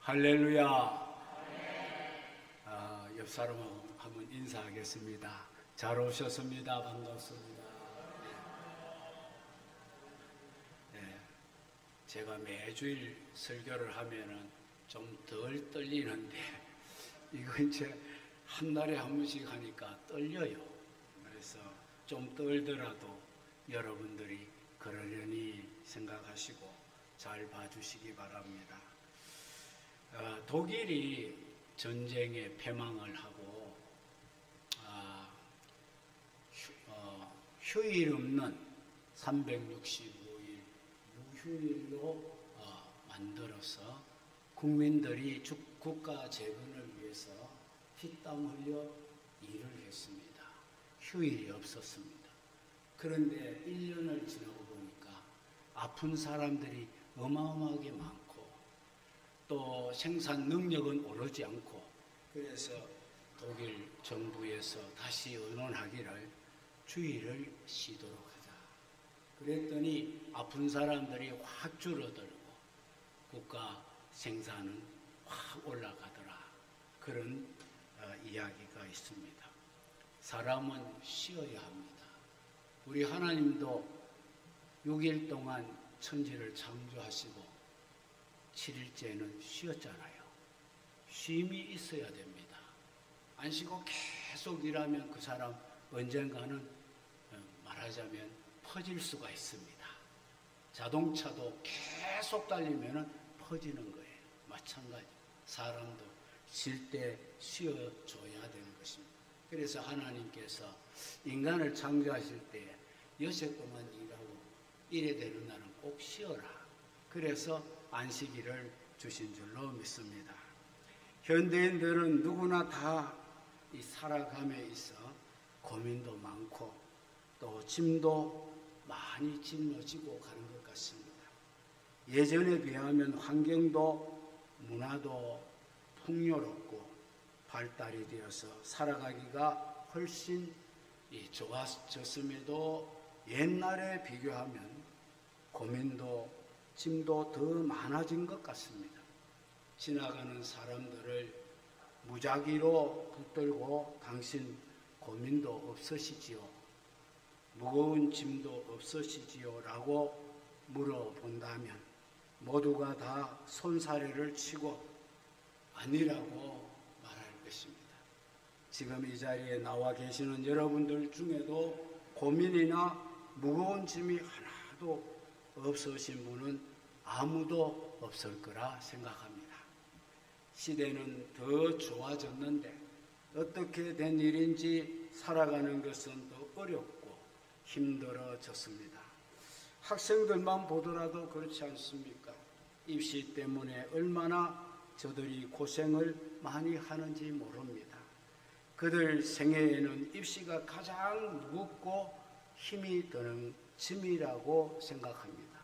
할렐루야. 옆 사람하고 한번 인사하겠습니다. 잘 오셨습니다. 반갑습니다. 네, 제가 매주일 설교를 하면은 좀 덜 떨리는데 이거 이제 한 달에 한 번씩 하니까 떨려요. 그래서 좀 떨더라도 여러분들이 그러려니 생각하시고 잘 봐주시기 바랍니다. 독일이 전쟁에 패망을 하고 휴일 없는 365일 무휴일로 만들어서 국민들이 국가 재건을 위해서 피땀 흘려 일을 했습니다. 휴일이 없었습니다. 그런데 1년을 지나고 보니까 아픈 사람들이 어마어마하게 많고 또 생산 능력은 오르지 않고, 그래서 독일 정부에서 다시 의논하기를 주의를 쉬도록 하자. 그랬더니 아픈 사람들이 확 줄어들고 국가 생산은 확 올라가더라. 그런 이야기가 있습니다. 사람은 쉬어야 합니다. 우리 하나님도 6일 동안 천지를 창조하시고 7일째는 쉬었잖아요. 쉼이 있어야 됩니다. 안 쉬고 계속 일하면 그 사람 언젠가는 말하자면 퍼질 수가 있습니다. 자동차도 계속 달리면 퍼지는 거예요. 마찬가지 사람도 쉴 때 쉬어줘야 되는 것입니다. 그래서 하나님께서 인간을 창조하실 때 6일 동안 일하고 일에 되는 날은 꼭 쉬어라. 그래서 안식일을 주신 줄로 믿습니다. 현대인들은 누구나 다 이 살아감에 있어 고민도 많고 또 짐도 많이 짊어지고 가는 것 같습니다. 예전에 비하면 환경도 문화도 풍요롭고 발달이 되어서 살아가기가 훨씬 좋아졌음에도 옛날에 비교하면 고민도 짐도 더 많아진 것 같습니다. 지나가는 사람들을 무작위로 붙들고 당신 고민도 없으시지요? 무거운 짐도 없으시지요? 라고 물어본다면 모두가 다 손사래를 치고 아니라고 말할 것입니다. 지금 이 자리에 나와 계시는 여러분들 중에도 고민이나 무거운 짐이 하나도 없으신 분은 아무도 없을 거라 생각합니다. 시대는 더 좋아졌는데 어떻게 된 일인지 살아가는 것은 더 어렵고 힘들어졌습니다. 학생들만 보더라도 그렇지 않습니까? 입시 때문에 얼마나 저들이 고생을 많이 하는지 모릅니다. 그들 생애에는 입시가 가장 무겁고 힘이 드는 짐이라고 생각합니다.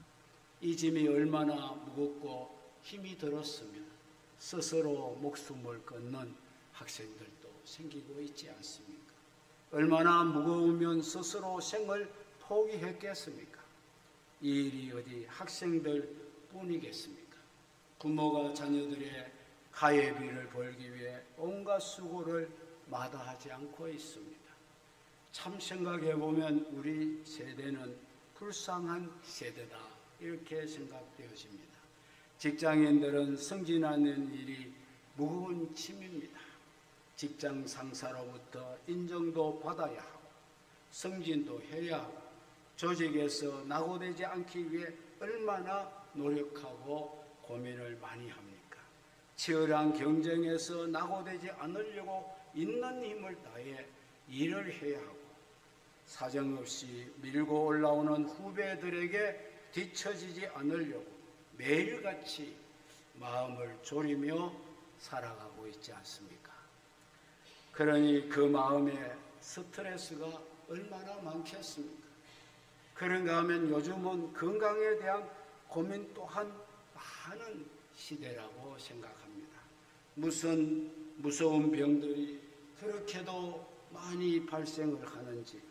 이 짐이 얼마나 무겁고 힘이 들었으면 스스로 목숨을 끊는 학생들도 생기고 있지 않습니까? 얼마나 무거우면 스스로 생을 포기했겠습니까? 이 일이 어디 학생들 뿐이겠습니까? 부모가 자녀들의 가예비를 벌기 위해 온갖 수고를 마다하지 않고 있습니다. 참 생각해보면 우리 세대는 불쌍한 세대다, 이렇게 생각되어집니다. 직장인들은 승진하는 일이 무거운 짐입니다. 직장 상사로부터 인정도 받아야 하고 승진도 해야 하고 조직에서 낙오되지 않기 위해 얼마나 노력하고 고민을 많이 합니까? 치열한 경쟁에서 낙오되지 않으려고 있는 힘을 다해 일을 해야 하고 사정없이 밀고 올라오는 후배들에게 뒤처지지 않으려고 매일같이 마음을 졸이며 살아가고 있지 않습니까? 그러니 그 마음에 스트레스가 얼마나 많겠습니까? 그런가 하면 요즘은 건강에 대한 고민 또한 많은 시대라고 생각합니다. 무슨 무서운 병들이 그렇게도 많이 발생을 하는지,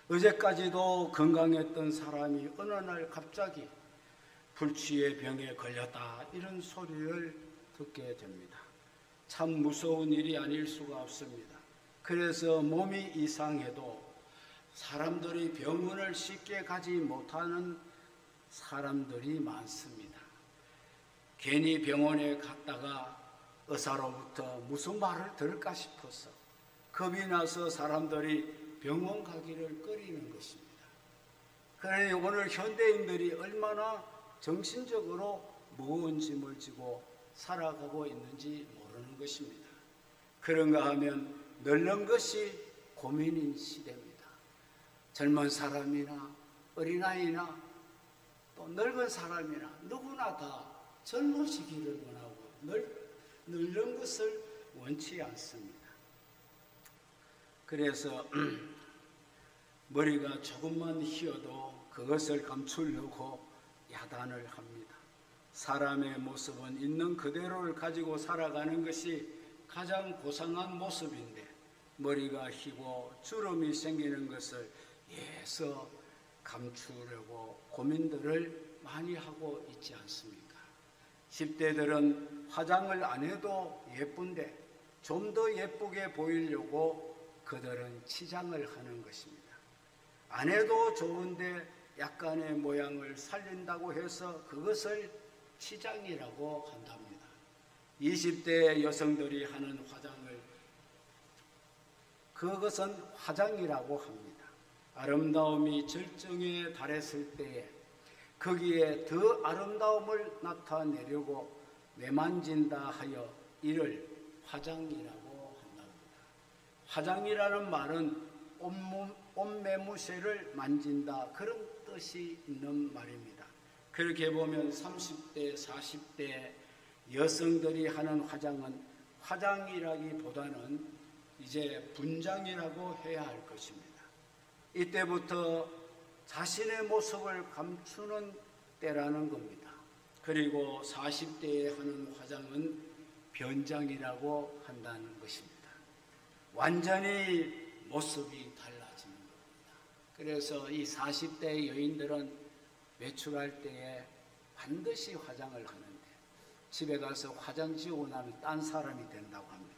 어제까지도 건강했던 사람이 어느 날 갑자기 불치의 병에 걸렸다 이런 소리를 듣게 됩니다. 참 무서운 일이 아닐 수가 없습니다. 그래서 몸이 이상해도 사람들이 병원을 쉽게 가지 못하는 사람들이 많습니다. 괜히 병원에 갔다가 의사로부터 무슨 말을 들을까 싶어서 겁이 나서 사람들이 병원 가기를 꺼리는 것입니다. 그러니 오늘 현대인들이 얼마나 정신적으로 무거운 짐을 지고 살아가고 있는지 모르는 것입니다. 그런가 하면 늙는 것이 고민인 시대입니다. 젊은 사람이나 어린아이나 또 늙은 사람이나 누구나 다 젊어지기를 원하고 늙는 것을 원치 않습니다. 그래서 머리가 조금만 휘어도 그것을 감추려고 야단을 합니다. 사람의 모습은 있는 그대로를 가지고 살아가는 것이 가장 고상한 모습인데 머리가 휘고 주름이 생기는 것을 애써 감추려고 고민들을 많이 하고 있지 않습니까? 10대들은 화장을 안 해도 예쁜데 좀 더 예쁘게 보이려고 그들은 치장을 하는 것입니다. 안 해도 좋은데 약간의 모양을 살린다고 해서 그것을 치장이라고 한답니다. 20대 여성들이 하는 화장을 그것은 화장이라고 합니다. 아름다움이 절정에 달했을 때에 거기에 더 아름다움을 나타내려고 매만진다 하여 이를 화장이라고 한답니다. 화장이라는 말은 옷매무새를 만진다 그런 뜻이 있는 말입니다. 그렇게 보면 30대, 40대 여성들이 하는 화장은 화장이라기보다는 이제 분장이라고 해야 할 것입니다. 이때부터 자신의 모습을 감추는 때라는 겁니다. 그리고 40대에 하는 화장은 변장이라고 한다는 것입니다. 완전히 모습이 달라지는 겁니다. 그래서 이 40대 여인들은 외출할 때에 반드시 화장을 하는데 집에 가서 화장 지우고 나면 딴 사람이 된다고 합니다.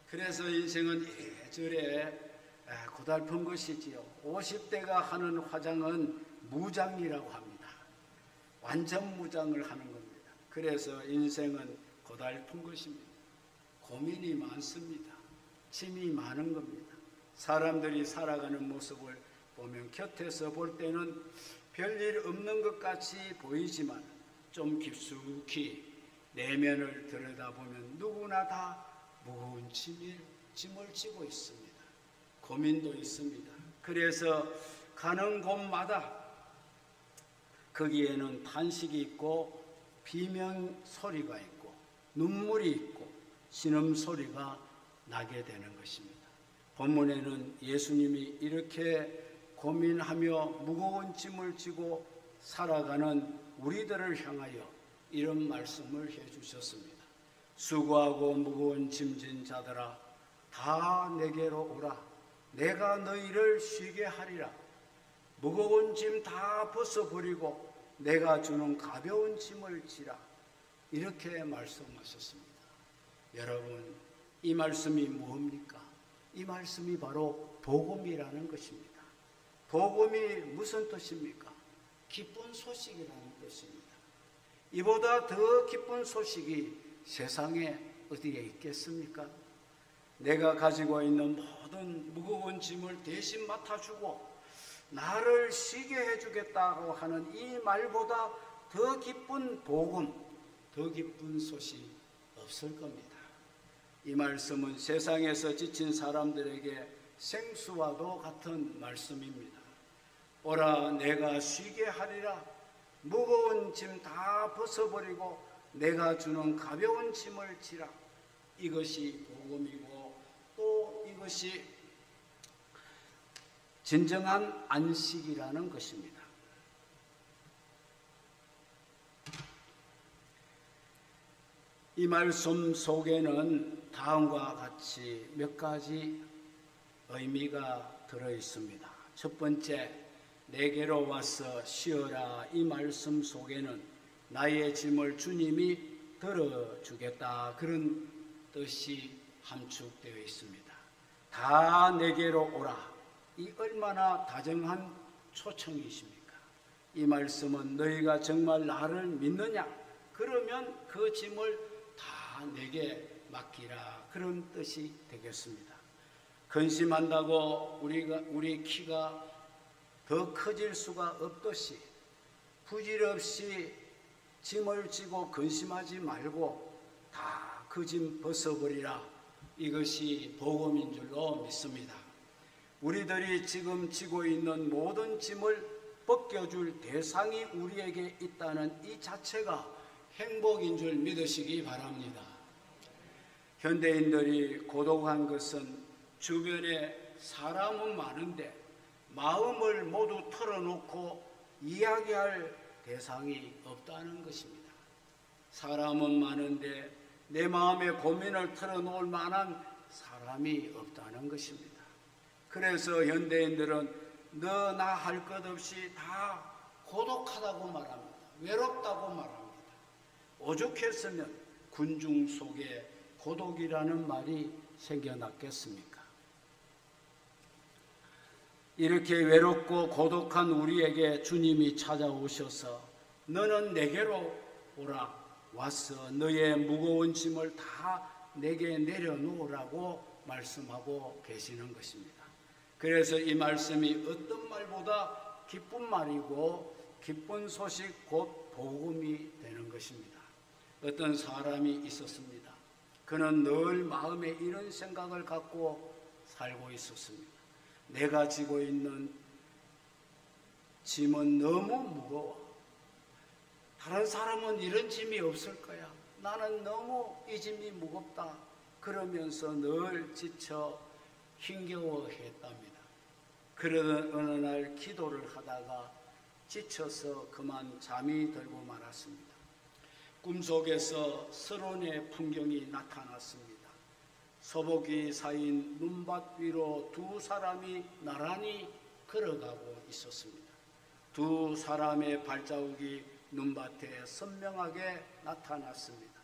그래서 인생은 이래저래 고달픈 것이지요. 50대가 하는 화장은 무장이라고 합니다. 완전 무장을 하는 겁니다. 그래서 인생은 고달픈 것입니다. 고민이 많습니다. 짐이 많은 겁니다. 사람들이 살아가는 모습을 보면 곁에서 볼 때는 별일 없는 것 같이 보이지만 좀 깊숙이 내면을 들여다보면 누구나 다 무거운 짐을 지고 있습니다. 고민도 있습니다. 그래서 가는 곳마다 거기에는 탄식이 있고 비명 소리가 있고 눈물이 있고 신음소리가 나게 되는 것입니다. 본문에는 예수님이 이렇게 고민하며 무거운 짐을 지고 살아가는 우리들을 향하여 이런 말씀을 해주셨습니다. 수고하고 무거운 짐진 자들아 다 내게로 오라. 내가 너희를 쉬게 하리라. 무거운 짐 다 벗어버리고 내가 주는 가벼운 짐을 지라. 이렇게 말씀하셨습니다. 여러분, 이 말씀이 뭡니까? 이 말씀이 바로 복음이라는 것입니다. 복음이 무슨 뜻입니까? 기쁜 소식이라는 뜻입니다. 이보다 더 기쁜 소식이 세상에 어디에 있겠습니까? 내가 가지고 있는 모든 무거운 짐을 대신 맡아주고 나를 쉬게 해주겠다고 하는 이 말보다 더 기쁜 복음, 더 기쁜 소식 없을 겁니다. 이 말씀은 세상에서 지친 사람들에게 생수와도 같은 말씀입니다. 오라 내가 쉬게 하리라. 무거운 짐 다 벗어버리고 내가 주는 가벼운 짐을 지라. 이것이 복음이고 또 이것이 진정한 안식이라는 것입니다. 이 말씀 속에는 다음과 같이 몇 가지 의미가 들어 있습니다. 첫 번째, 내게로 와서 쉬어라 이 말씀 속에는 나의 짐을 주님이 들어주겠다 그런 뜻이 함축되어 있습니다. 다 내게로 오라. 이 얼마나 다정한 초청이십니까? 이 말씀은 너희가 정말 나를 믿느냐? 그러면 그 짐을 다 내게 맡기라 그런 뜻이 되겠습니다. 근심한다고 우리 키가 더 커질 수가 없듯이 부질없이 짐을 지고 근심하지 말고 다 그 짐 벗어버리라. 이것이 복음인 줄로 믿습니다. 우리들이 지금 지고 있는 모든 짐을 벗겨줄 대상이 우리에게 있다는 이 자체가 행복인 줄 믿으시기 바랍니다. 현대인들이 고독한 것은 주변에 사람은 많은데 마음을 모두 털어놓고 이야기할 대상이 없다는 것입니다. 사람은 많은데 내 마음의 고민을 털어놓을 만한 사람이 없다는 것입니다. 그래서 현대인들은 너나 할 것 없이 다 고독하다고 말합니다. 외롭다고 말합니다. 오죽했으면 군중 속에 고독이라는 말이 생겨났겠습니까? 이렇게 외롭고 고독한 우리에게 주님이 찾아오셔서 너는 내게로 오라. 와서 너의 무거운 짐을 다 내게 내려놓으라고 말씀하고 계시는 것입니다. 그래서 이 말씀이 어떤 말보다 기쁜 말이고 기쁜 소식 곧 복음이 되는 것입니다. 어떤 사람이 있었습니다. 그는 늘 마음에 이런 생각을 갖고 살고 있었습니다. 내가 지고 있는 짐은 너무 무거워. 다른 사람은 이런 짐이 없을 거야. 나는 너무 이 짐이 무겁다. 그러면서 늘 지쳐 힘겨워했답니다. 그러던 어느 날 기도를 하다가 지쳐서 그만 잠이 들고 말았습니다. 꿈속에서 서론의 풍경이 나타났습니다. 서복이 쌓인 눈밭 위로 두 사람이 나란히 걸어가고 있었습니다. 두 사람의 발자국이 눈밭에 선명하게 나타났습니다.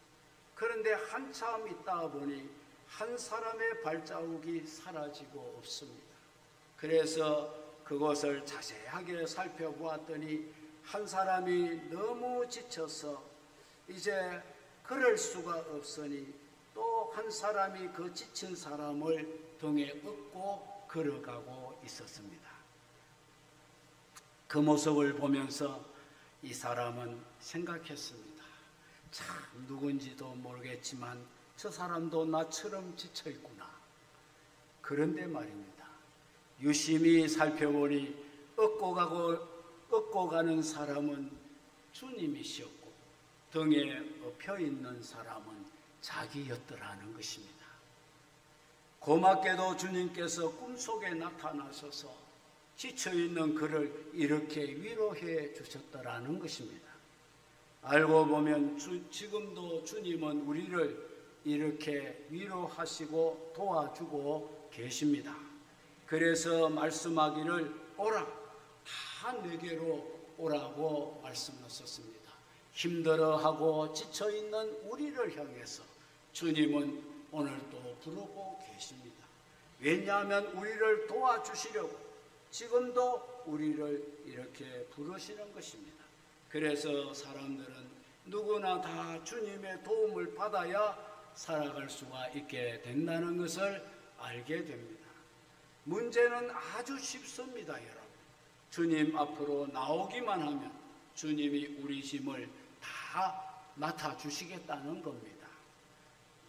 그런데 한참 있다 보니 한 사람의 발자국이 사라지고 없습니다. 그래서 그것을 자세하게 살펴보았더니 한 사람이 너무 지쳐서 이제 걸을 수가 없으니 또 한 사람이 그 지친 사람을 등에 업고 걸어가고 있었습니다. 그 모습을 보면서 이 사람은 생각했습니다. 참 누군지도 모르겠지만 저 사람도 나처럼 지쳐 있구나. 그런데 말입니다. 유심히 살펴보니 업고 가는 사람은 주님이시었고 등에 엎여 있는 사람은 자기였더라는 것입니다. 고맙게도 주님께서 꿈속에 나타나셔서 지쳐있는 그를 이렇게 위로해 주셨더라는 것입니다. 알고 보면 지금도 주님은 우리를 이렇게 위로하시고 도와주고 계십니다. 그래서 말씀하기를 오라, 다 내게로 오라고 말씀하셨습니다. 힘들어하고 지쳐있는 우리를 향해서 주님은 오늘도 부르고 계십니다. 왜냐하면 우리를 도와주시려고 지금도 우리를 이렇게 부르시는 것입니다. 그래서 사람들은 누구나 다 주님의 도움을 받아야 살아갈 수가 있게 된다는 것을 알게 됩니다. 문제는 아주 쉽습니다, 여러분. 주님 앞으로 나오기만 하면 주님이 우리 짐을 다 맡아주시겠다는 겁니다.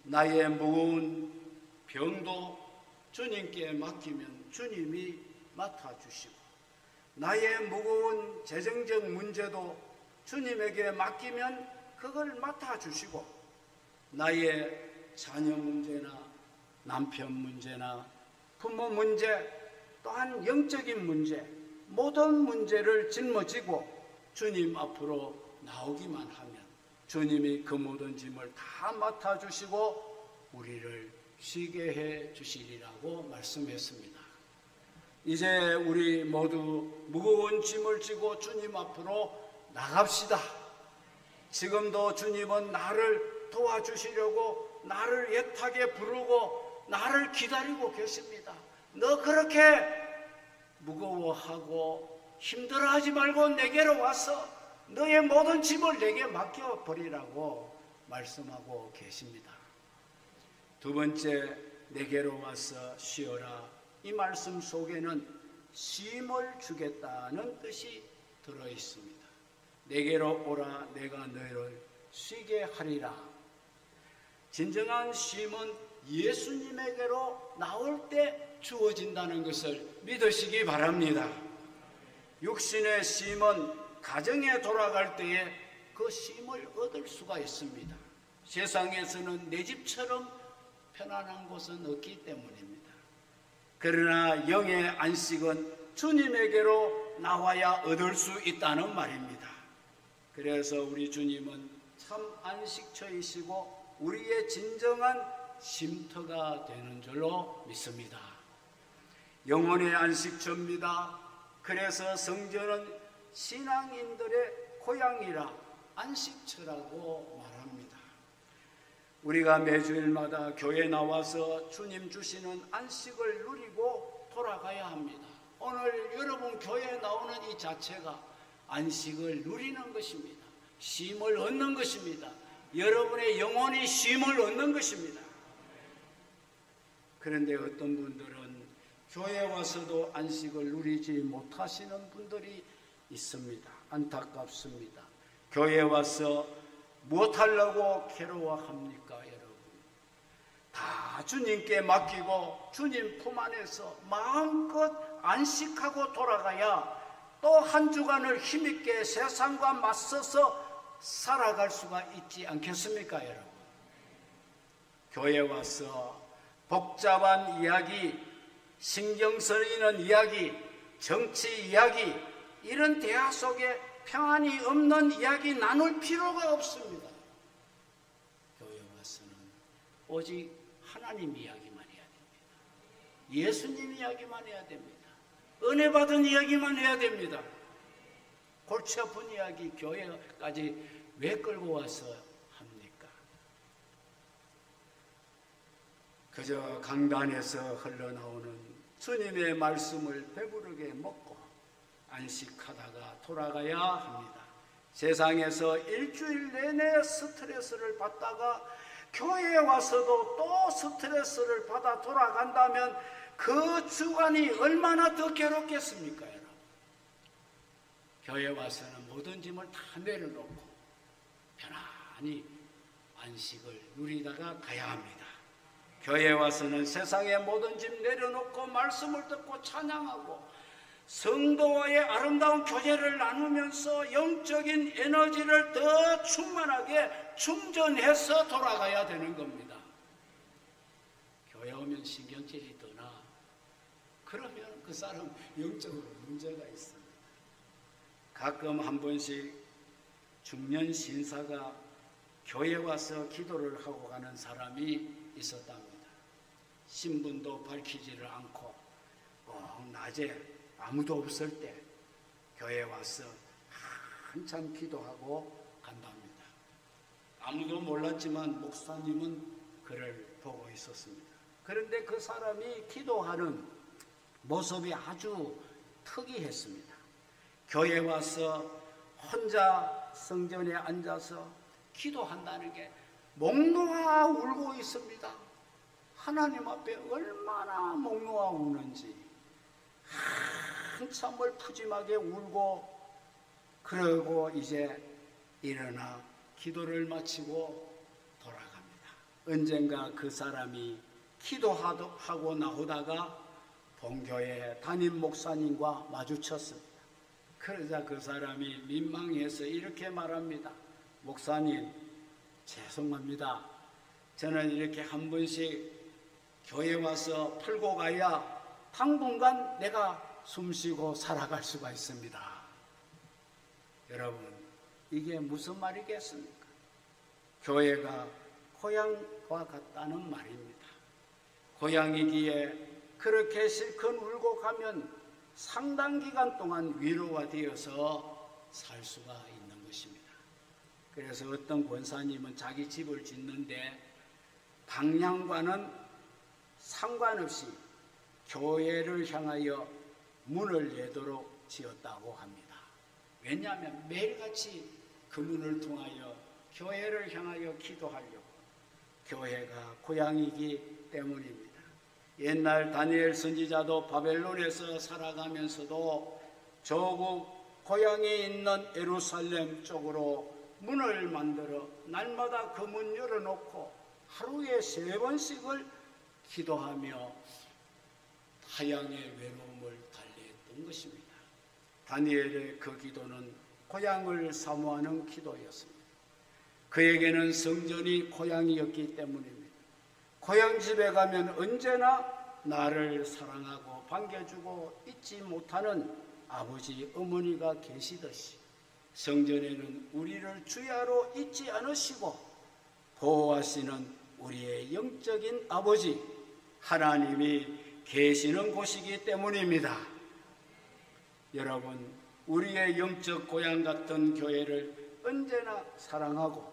나의 무거운 병도 주님께 맡기면 주님이 맡아주시고 나의 무거운 재정적 문제도 주님에게 맡기면 그걸 맡아주시고 나의 자녀 문제나 남편 문제나 부모 문제 또한 영적인 문제 모든 문제를 짊어지고 주님 앞으로 나오기만 하면 주님이 그 모든 짐을 다 맡아주시고 우리를 쉬게 해 주시리라고 말씀했습니다. 이제 우리 모두 무거운 짐을 지고 주님 앞으로 나갑시다. 지금도 주님은 나를 도와주시려고 나를 애타게 부르고 나를 기다리고 계십니다. 너 그렇게 무거워하고 힘들어하지 말고 내게로 와서 너의 모든 짐을 내게 맡겨버리라고 말씀하고 계십니다. 두 번째, 내게로 와서 쉬어라. 이 말씀 속에는 쉼을 주겠다는 뜻이 들어있습니다. 내게로 오라, 내가 너희를 쉬게 하리라. 진정한 쉼은 예수님에게로 나올 때 주어진다는 것을 믿으시기 바랍니다. 육신의 쉼은 가정에 돌아갈 때에 그 쉼을 얻을 수가 있습니다. 세상에서는 내 집처럼 편안한 곳은 없기 때문입니다. 그러나 영의 안식은 주님에게로 나와야 얻을 수 있다는 말입니다. 그래서 우리 주님은 참 안식처이시고 우리의 진정한 쉼터가 되는 줄로 믿습니다. 영혼의 안식처입니다. 그래서 성전은 신앙인들의 고향이라 안식처라고 말합니다. 우리가 매주일마다 교회 나와서 주님 주시는 안식을 누리고 돌아가야 합니다. 오늘 여러분 교회에 나오는 이 자체가 안식을 누리는 것입니다. 쉼을 얻는 것입니다. 여러분의 영혼이 쉼을 얻는 것입니다. 그런데 어떤 분들은 교회에 와서도 안식을 누리지 못하시는 분들이 있습니다. 안타깝습니다. 교회에 와서 무엇하려고 괴로워합니까, 여러분? 다 주님께 맡기고 주님 품 안에서 마음껏 안식하고 돌아가야 또 한 주간을 힘있게 세상과 맞서서 살아갈 수가 있지 않겠습니까, 여러분? 교회에 와서 복잡한 이야기, 신경 쓰이는 이야기, 정치 이야기, 이런 대화 속에 평안이 없는 이야기 나눌 필요가 없습니다. 교회 와서는 오직 하나님 이야기만 해야 됩니다. 예수님 이야기만 해야 됩니다. 은혜 받은 이야기만 해야 됩니다. 골치 아픈 이야기 교회까지 왜 끌고 와서 합니까? 그저 강단에서 흘러나오는 주님의 말씀을 배부르게 먹고 안식하다가 돌아가야 합니다. 세상에서 일주일 내내 스트레스를 받다가 교회에 와서도 또 스트레스를 받아 돌아간다면 그 주간이 얼마나 더 괴롭겠습니까, 여러분? 교회에 와서는 모든 짐을 다 내려놓고 편안히 안식을 누리다가 가야 합니다. 교회에 와서는 세상의 모든 짐 내려놓고 말씀을 듣고 찬양하고 성도와의 아름다운 교제를 나누면서 영적인 에너지를 더 충만하게 충전해서 돌아가야 되는 겁니다. 교회 오면 신경질이 더 나. 그러면 그 사람 영적으로 문제가 있습니다. 가끔 한 번씩 중년 신사가 교회 와서 기도를 하고 가는 사람이 있었답니다. 신분도 밝히지를 않고 낮에 아무도 없을 때 교회에 와서 한참 기도하고 간답니다. 아무도 몰랐지만 목사님은 그를 보고 있었습니다. 그런데 그 사람이 기도하는 모습이 아주 특이했습니다. 교회에 와서 혼자 성전에 앉아서 기도한다는 게 목 놓아 울고 있습니다. 하나님 앞에 얼마나 목 놓아 우는지 한참을 푸짐하게 울고 그러고 이제 일어나 기도를 마치고 돌아갑니다. 언젠가 그 사람이 기도하고 나오다가 본교회 담임 목사님과 마주쳤습니다. 그러자 그 사람이 민망해서 이렇게 말합니다. 목사님, 죄송합니다. 저는 이렇게 한 번씩 교회 와서 풀고 가야 당분간 내가 숨쉬고 살아갈 수가 있습니다. 여러분, 이게 무슨 말이겠습니까? 교회가 고향과 같다는 말입니다. 고향이기에 그렇게 실컷 울고 가면 상당 기간 동안 위로가 되어서 살 수가 있는 것입니다. 그래서 어떤 권사님은 자기 집을 짓는데 방향과는 상관없이 교회를 향하여 문을 내도록 지었다고 합니다. 왜냐하면 매일같이 그 문을 통하여 교회를 향하여 기도하려고, 교회가 고향이기 때문입니다. 옛날 다니엘 선지자도 바벨론에서 살아가면서도 조국 고향에 있는 예루살렘 쪽으로 문을 만들어 날마다 그 문 열어놓고 하루에 3번씩을 기도하며 타향의 외로움을 달래했던 것입니다. 다니엘의 그 기도는 고향을 사모하는 기도였습니다. 그에게는 성전이 고향이었기 때문입니다. 고향 집에 가면 언제나 나를 사랑하고 반겨주고 잊지 못하는 아버지, 어머니가 계시듯이 성전에는 우리를 주야로 잊지 않으시고 보호하시는 우리의 영적인 아버지 하나님이 계시는 곳이기 때문입니다. 여러분, 우리의 영적 고향 같은 교회를 언제나 사랑하고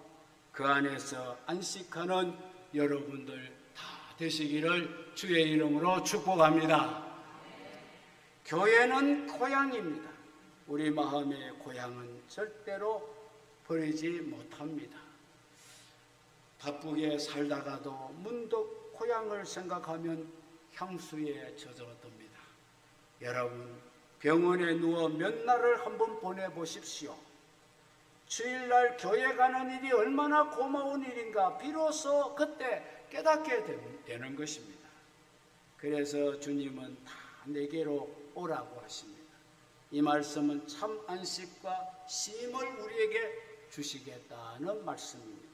그 안에서 안식하는 여러분들 다 되시기를 주의 이름으로 축복합니다. 교회는 고향입니다. 우리 마음의 고향은 절대로 버리지 못합니다. 바쁘게 살다가도 문득 고향을 생각하면 향수에 젖어듭니다. 여러분, 병원에 누워 몇 날을 한번 보내보십시오. 주일날 교회 가는 일이 얼마나 고마운 일인가 비로소 그때 깨닫게 되는 것입니다. 그래서 주님은 다 내게로 오라고 하십니다. 이 말씀은 참 안식과 쉼을 우리에게 주시겠다는 말씀입니다.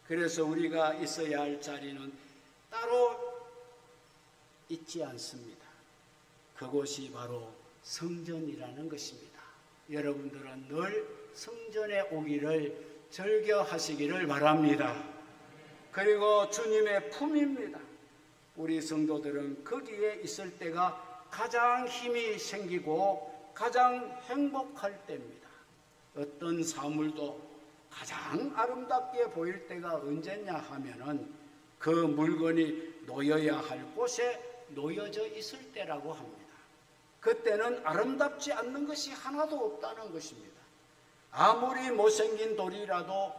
그래서 우리가 있어야 할 자리는 따로 있지 않습니다. 그곳이 바로 성전이라는 것입니다. 여러분들은 늘 성전에 오기를 즐겨하시기를 바랍니다. 그리고 주님의 품입니다. 우리 성도들은 거기에 있을 때가 가장 힘이 생기고 가장 행복할 때입니다. 어떤 사물도 가장 아름답게 보일 때가 언제냐 하면은 그 물건이 놓여야 할 곳에 놓여져 있을 때라고 합니다. 그때는 아름답지 않는 것이 하나도 없다는 것입니다. 아무리 못생긴 돌이라도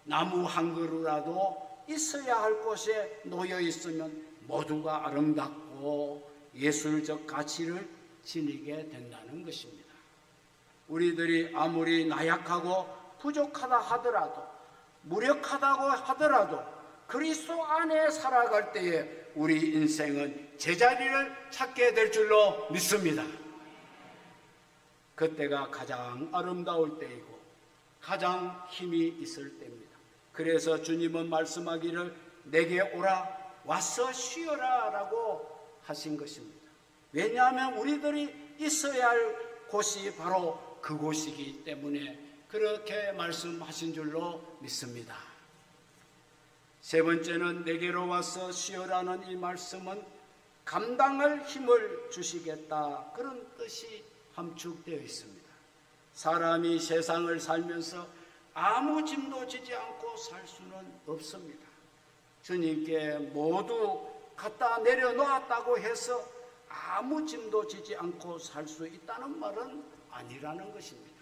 나무 한 그루라도 있어야 할 곳에 놓여 있으면 모두가 아름답고 예술적 가치를 지니게 된다는 것입니다. 우리들이 아무리 나약하고 부족하다 하더라도 무력하다고 하더라도 그리스도 안에 살아갈 때에 우리 인생은 제자리를 찾게 될 줄로 믿습니다. 그때가 가장 아름다울 때이고 가장 힘이 있을 때입니다. 그래서 주님은 말씀하기를 내게 오라 와서 쉬어라 라고 하신 것입니다. 왜냐하면 우리들이 있어야 할 곳이 바로 그곳이기 때문에 그렇게 말씀하신 줄로 믿습니다. 세 번째는 내게로 와서 쉬어라는 이 말씀은 감당할 힘을 주시겠다 그런 뜻이 함축되어 있습니다. 사람이 세상을 살면서 아무 짐도 지지 않고 살 수는 없습니다. 주님께 모두 갖다 내려놓았다고 해서 아무 짐도 지지 않고 살 수 있다는 말은 아니라는 것입니다.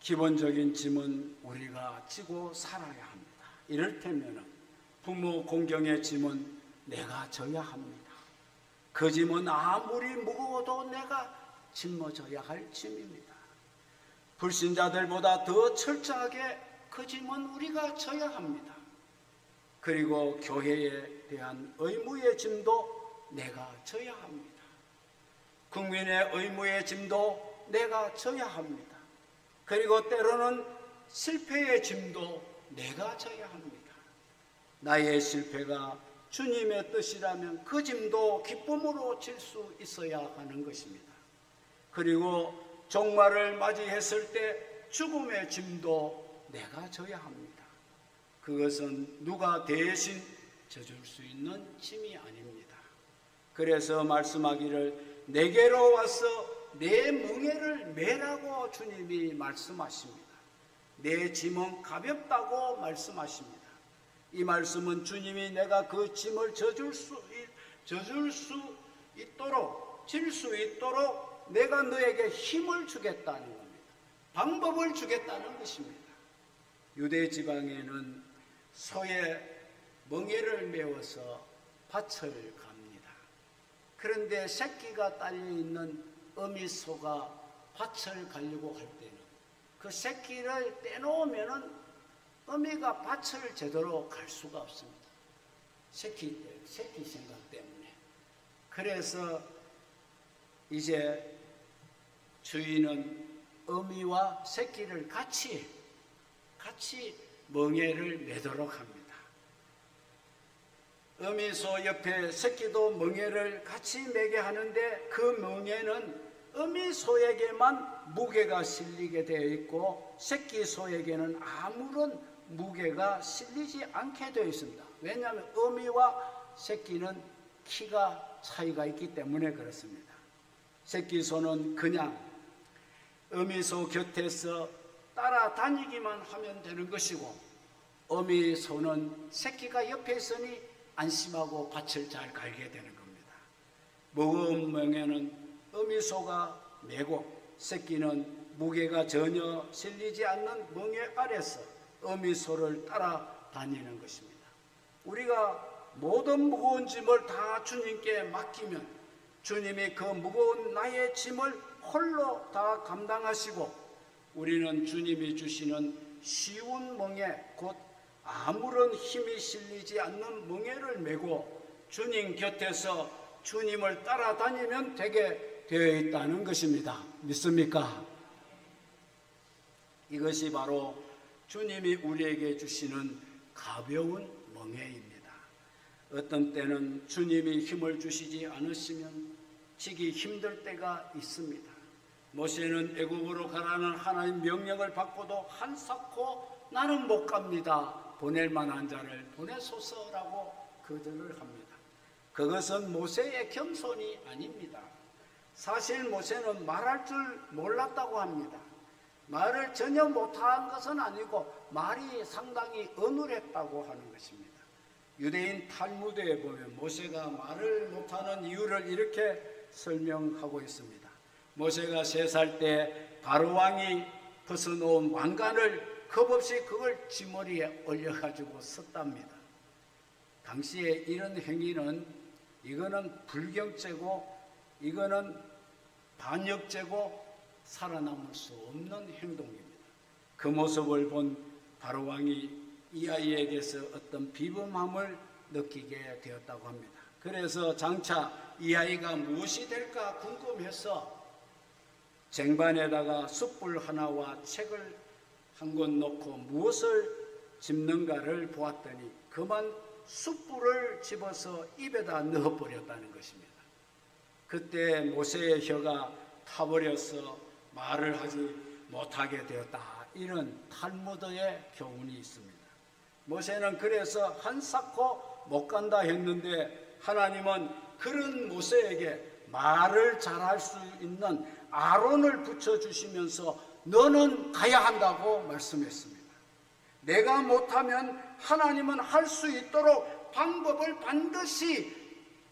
기본적인 짐은 우리가 지고 살아야 합니다. 이를테면 부모 공경의 짐은 내가 져야 합니다. 그 짐은 아무리 무거워도 내가 짊어져야 할 짐입니다. 불신자들보다 더 철저하게 그 짐은 우리가 져야 합니다. 그리고 교회에 대한 의무의 짐도 내가 져야 합니다. 국민의 의무의 짐도 내가 져야 합니다. 그리고 때로는 실패의 짐도 내가 져야 합니다. 나의 실패가 주님의 뜻이라면 그 짐도 기쁨으로 질 수 있어야 하는 것입니다. 그리고 종말을 맞이했을 때 죽음의 짐도 내가 져야 합니다. 그것은 누가 대신 져줄 수 있는 짐이 아닙니다. 그래서 말씀하기를 내게로 와서 내 멍에를 매라고 주님이 말씀하십니다. 내 짐은 가볍다고 말씀하십니다. 이 말씀은 주님이 내가 그 짐을 져줄 수 있도록, 질 수 있도록 내가 너에게 힘을 주겠다는 겁니다. 방법을 주겠다는 것입니다. 유대 지방에는 소의 멍에를 메워서 밭을 갑니다. 그런데 새끼가 딸려있는 어미소가 밭을 가려고 할 때는 그 새끼를 떼놓으면 어미가 밭을 제대로 갈 수가 없습니다. 새끼 생각 때문에. 그래서 이제 주인은 어미와 새끼를 같이 멍에를 매도록 합니다. 어미소 옆에 새끼도 멍에를 같이 매게 하는데 그 멍에는 어미소에게만 무게가 실리게 되어 있고 새끼 소에게는 아무런 무게가 실리지 않게 되어 있습니다. 왜냐하면 어미와 새끼는 키가 차이가 있기 때문에 그렇습니다. 새끼 소는 그냥 어미소 곁에서 따라다니기만 하면 되는 것이고 어미소는 새끼가 옆에 있으니 안심하고 밭을 잘 갈게 되는 겁니다. 무거운 멍에는 어미소가 메고 새끼는 무게가 전혀 실리지 않는 멍에 아래서 어미소를 따라다니는 것입니다. 우리가 모든 무거운 짐을 다 주님께 맡기면 주님이 그 무거운 나의 짐을 홀로 다 감당하시고 우리는 주님이 주시는 쉬운 멍에 곧 아무런 힘이 실리지 않는 멍에를 메고 주님 곁에서 주님을 따라다니면 되게 되어 있다는 것입니다. 믿습니까? 이것이 바로 주님이 우리에게 주시는 가벼운 멍에입니다. 어떤 때는 주님이 힘을 주시지 않으시면 지기 힘들 때가 있습니다. 모세는 애굽으로 가라는 하나님 명령을 받고도 한사코 나는 못 갑니다. 보낼 만한 자를 보내소서라고 거절을 합니다. 그것은 모세의 겸손이 아닙니다. 사실 모세는 말할 줄 몰랐다고 합니다. 말을 전혀 못한 것은 아니고 말이 상당히 어눌했다고 하는 것입니다. 유대인 탈무드에 보면 모세가 말을 못하는 이유를 이렇게 설명하고 있습니다. 모세가 3살 때 바로왕이 벗어놓은 왕관을 겁없이 그걸 지머리에 올려가지고 썼답니다. 당시에 이런 행위는 이거는 불경죄고 이거는 반역죄고 살아남을 수 없는 행동입니다. 그 모습을 본 바로왕이 이 아이에게서 어떤 비범함을 느끼게 되었다고 합니다. 그래서 장차 이 아이가 무엇이 될까 궁금해서 쟁반에다가 숯불 하나와 책을 한 권 놓고 무엇을 집는가를 보았더니 그만 숯불을 집어서 입에다 넣어버렸다는 것입니다. 그때 모세의 혀가 타버려서 말을 하지 못하게 되었다. 이런 탈무드의 교훈이 있습니다. 모세는 그래서 한사코 못 간다 했는데 하나님은 그런 모세에게 말을 잘할 수 있는 아론을 붙여주시면서 너는 가야 한다고 말씀했습니다. 내가 못하면 하나님은 할 수 있도록 방법을 반드시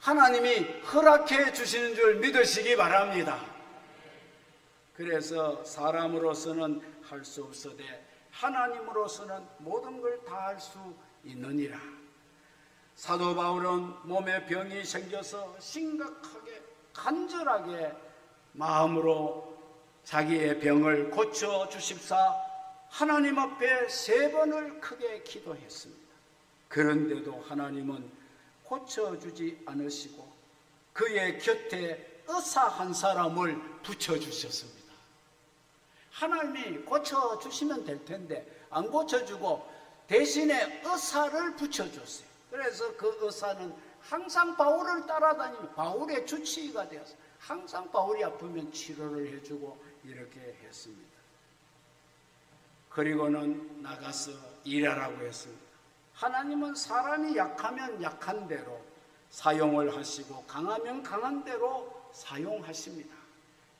하나님이 허락해 주시는 줄 믿으시기 바랍니다. 그래서 사람으로서는 할 수 없으되 하나님으로서는 모든 걸 다 할 수 있느니라. 사도 바울은 몸에 병이 생겨서 심각하게 간절하게 마음으로 자기의 병을 고쳐 주십사 하나님 앞에 3번을 크게 기도했습니다. 그런데도 하나님은 고쳐주지 않으시고 그의 곁에 의사 한 사람을 붙여주셨습니다. 하나님이 고쳐주시면 될 텐데 안 고쳐주고 대신에 의사를 붙여줬어요. 그래서 그 의사는 항상 바울을 따라다니며 바울의 주치의가 되어서 항상 바울이 아프면 치료를 해주고 이렇게 했습니다. 그리고는 나가서 일하라고 했습니다. 하나님은 사람이 약하면 약한 대로 사용을 하시고 강하면 강한 대로 사용하십니다.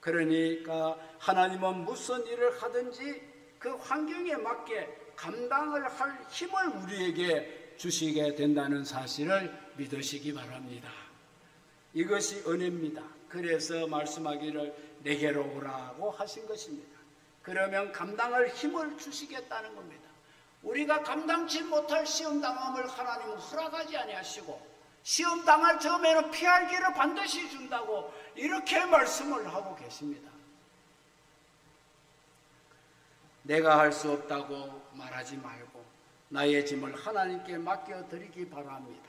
그러니까 하나님은 무슨 일을 하든지 그 환경에 맞게 감당을 할 힘을 우리에게 주시게 된다는 사실을 믿으시기 바랍니다. 이것이 은혜입니다. 그래서 말씀하기를 내게로 오라고 하신 것입니다. 그러면 감당할 힘을 주시겠다는 겁니다. 우리가 감당치 못할 시험 당함을 하나님은 허락하지 아니하시고 시험 당할 점에는 피할 길을 반드시 준다고 이렇게 말씀을 하고 계십니다. 내가 할 수 없다고 말하지 말고 나의 짐을 하나님께 맡겨드리기 바랍니다.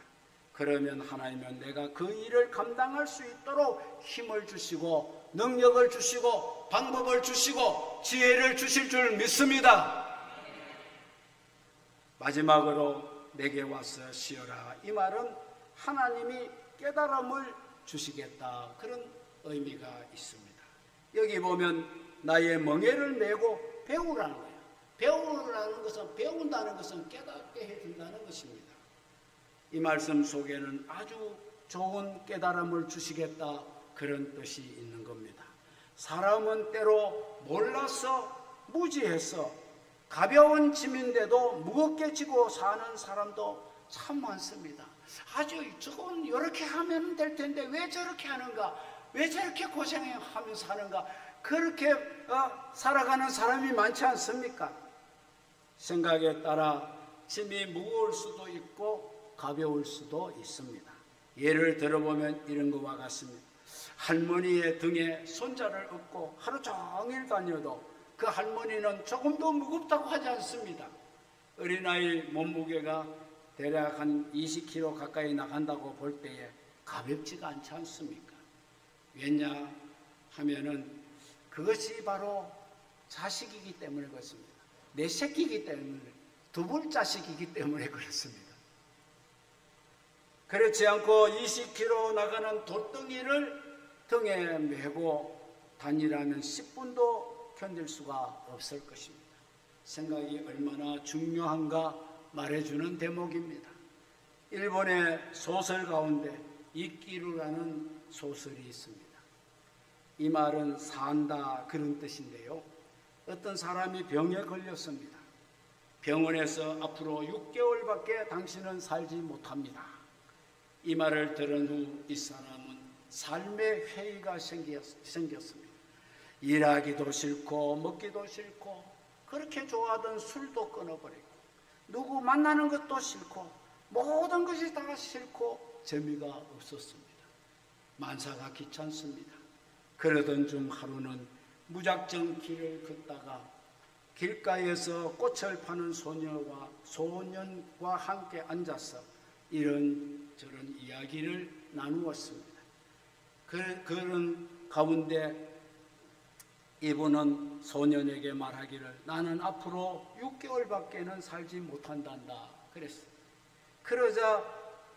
그러면 하나님은 내가 그 일을 감당할 수 있도록 힘을 주시고 능력을 주시고 방법을 주시고 지혜를 주실 줄 믿습니다. 마지막으로 내게 와서 쉬어라. 이 말은 하나님이 깨달음을 주시겠다, 그런 의미가 있습니다. 여기 보면 나의 멍에를 메고 배우라는 거예요. 배우라는 것은, 배운다는 것은 깨닫게 해준다는 것입니다. 이 말씀 속에는 아주 좋은 깨달음을 주시겠다, 그런 뜻이 있는 겁니다. 사람은 때로 몰라서 무지해서 가벼운 짐인데도 무겁게 지고 사는 사람도 참 많습니다. 아주 저건 이렇게 하면 될 텐데 왜 저렇게 하는가, 왜 저렇게 고생하며 사는가, 그렇게 살아가는 사람이 많지 않습니까? 생각에 따라 짐이 무거울 수도 있고 가벼울 수도 있습니다. 예를 들어보면 이런 것과 같습니다. 할머니의 등에 손자를 업고 하루 종일 다녀도 그 할머니는 조금도 무겁다고 하지 않습니다. 어린아이 몸무게가 대략 한 20kg 가까이 나간다고 볼 때에 가볍지가 않지 않습니까? 왜냐 하면은 그것이 바로 자식이기 때문에 그렇습니다. 내 새끼이기 때문에, 두불 자식이기 때문에 그렇습니다. 그렇지 않고 20kg 나가는 돌덩이를 등에 메고 다니라면 10분도 견딜 수가 없을 것입니다. 생각이 얼마나 중요한가 말해주는 대목입니다. 일본의 소설 가운데 이끼루라는 소설이 있습니다. 이 말은 산다, 그런 뜻인데요. 어떤 사람이 병에 걸렸습니다. 병원에서 앞으로 6개월밖에 당신은 살지 못합니다. 이 말을 들은 후 이 사람은 삶의 회의가 생겼습니다. 일하기도 싫고 먹기도 싫고 그렇게 좋아하던 술도 끊어버리고 누구 만나는 것도 싫고 모든 것이 다 싫고 재미가 없었습니다. 만사가 귀찮습니다. 그러던 중 하루는 무작정 길을 걷다가 길가에서 꽃을 파는 소년과 함께 앉아서 이런저런 이야기를 나누었습니다. 그런 가운데 이분은 소년에게 말하기를 나는 앞으로 6개월밖에는 살지 못한단다 그랬어요. 그러자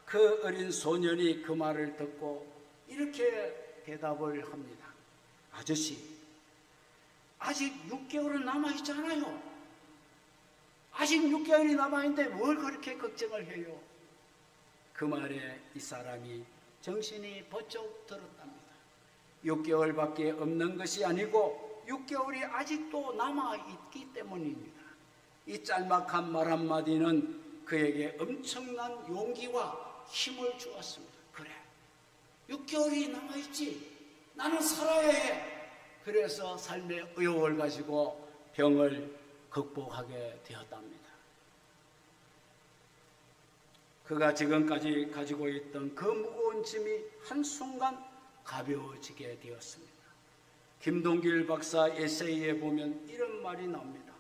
그 어린 소년이 그 말을 듣고 이렇게 대답을 합니다. 아저씨, 아직 6개월은 남아있잖아요. 아직 6개월이 남아있는데 뭘 그렇게 걱정을 해요? 그 말에 이 사람이 정신이 번쩍 들었답니다. 6개월밖에 없는 것이 아니고 6개월이 아직도 남아있기 때문입니다. 이 짤막한 말 한마디는 그에게 엄청난 용기와 힘을 주었습니다. 그래, 6개월이 남아있지, 나는 살아야 해. 그래서 삶의 의욕을 가지고 병을 극복하게 되었답니다. 그가 지금까지 가지고 있던 그 무거운 짐이 한순간 가벼워지게 되었습니다. 김동길 박사 에세이에 보면 이런 말이 나옵니다.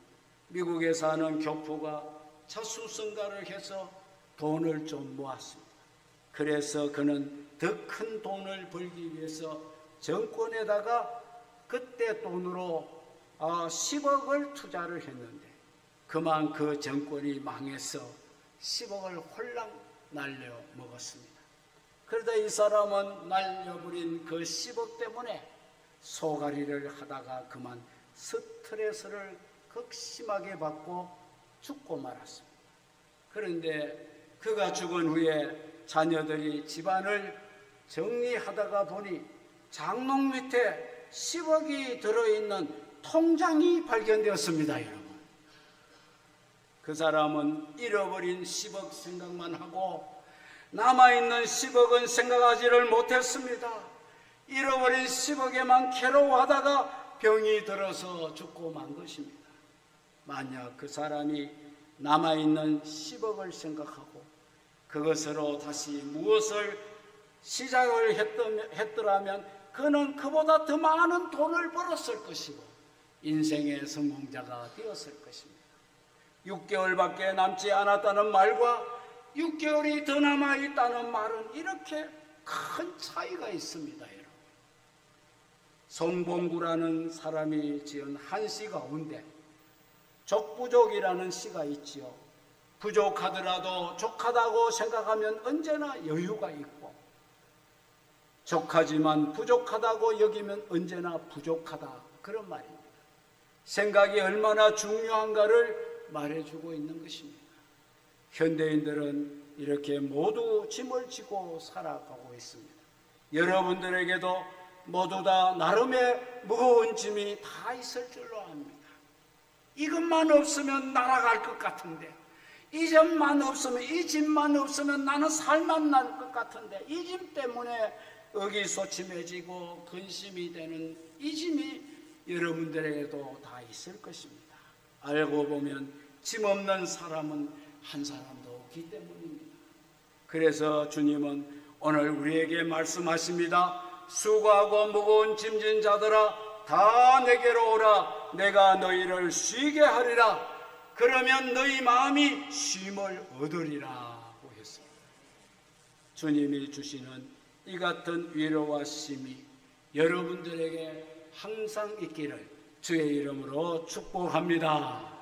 미국에 사는 교포가 자수성가를 해서 돈을 좀 모았습니다. 그래서 그는 더 큰 돈을 벌기 위해서 정권에다가 그때 돈으로 10억을 투자를 했는데 그만 그 정권이 망해서 10억을 홀랑 날려 먹었습니다. 그러다 이 사람은 날려버린 그 10억 때문에 소가리를 하다가 그만 스트레스를 극심하게 받고 죽고 말았습니다. 그런데 그가 죽은 후에 자녀들이 집안을 정리하다가 보니 장롱 밑에 10억이 들어있는 통장이 발견되었습니다. 여러분, 그 사람은 잃어버린 10억 생각만 하고 남아있는 10억은 생각하지를 못했습니다. 잃어버린 10억에만 괴로워하다가 병이 들어서 죽고 만 것입니다. 만약 그 사람이 남아있는 10억을 생각하고 그것으로 다시 무엇을 시작을 했더라면 그는 그보다 더 많은 돈을 벌었을 것이고 인생의 성공자가 되었을 것입니다. 6개월밖에 남지 않았다는 말과 6개월이 더 남아있다는 말은 이렇게 큰 차이가 있습니다. 여러분, 송봉구라는 사람이 지은 한 시 가운데 족부족이라는 시가 있지요. 부족하더라도 족하다고 생각하면 언제나 여유가 있고, 족하지만 부족하다고 여기면 언제나 부족하다, 그런 말입니다. 생각이 얼마나 중요한가를 말해주고 있는 것입니다. 현대인들은 이렇게 모두 짐을 지고 살아가고 있습니다. 여러분들에게도 모두 다 나름의 무거운 짐이 다 있을 줄로 압니다. 이것만 없으면 날아갈 것 같은데, 이 점만 없으면, 이 짐만 없으면 나는 살만 날 것 같은데, 이 짐 때문에 의기소침해지고 근심이 되는 이 짐이 여러분들에게도 다 있을 것입니다. 알고 보면 짐 없는 사람은 한 사람도 없기 때문입니다. 그래서 주님은 오늘 우리에게 말씀하십니다. 수고하고 무거운 짐진 자들아, 다 내게로 오라. 내가 너희를 쉬게 하리라. 그러면 너희 마음이 쉼을 얻으리라고 했습니다. 주님이 주시는 이 같은 위로와 쉼이 여러분들에게 항상 있기를 주의 이름으로 축복합니다.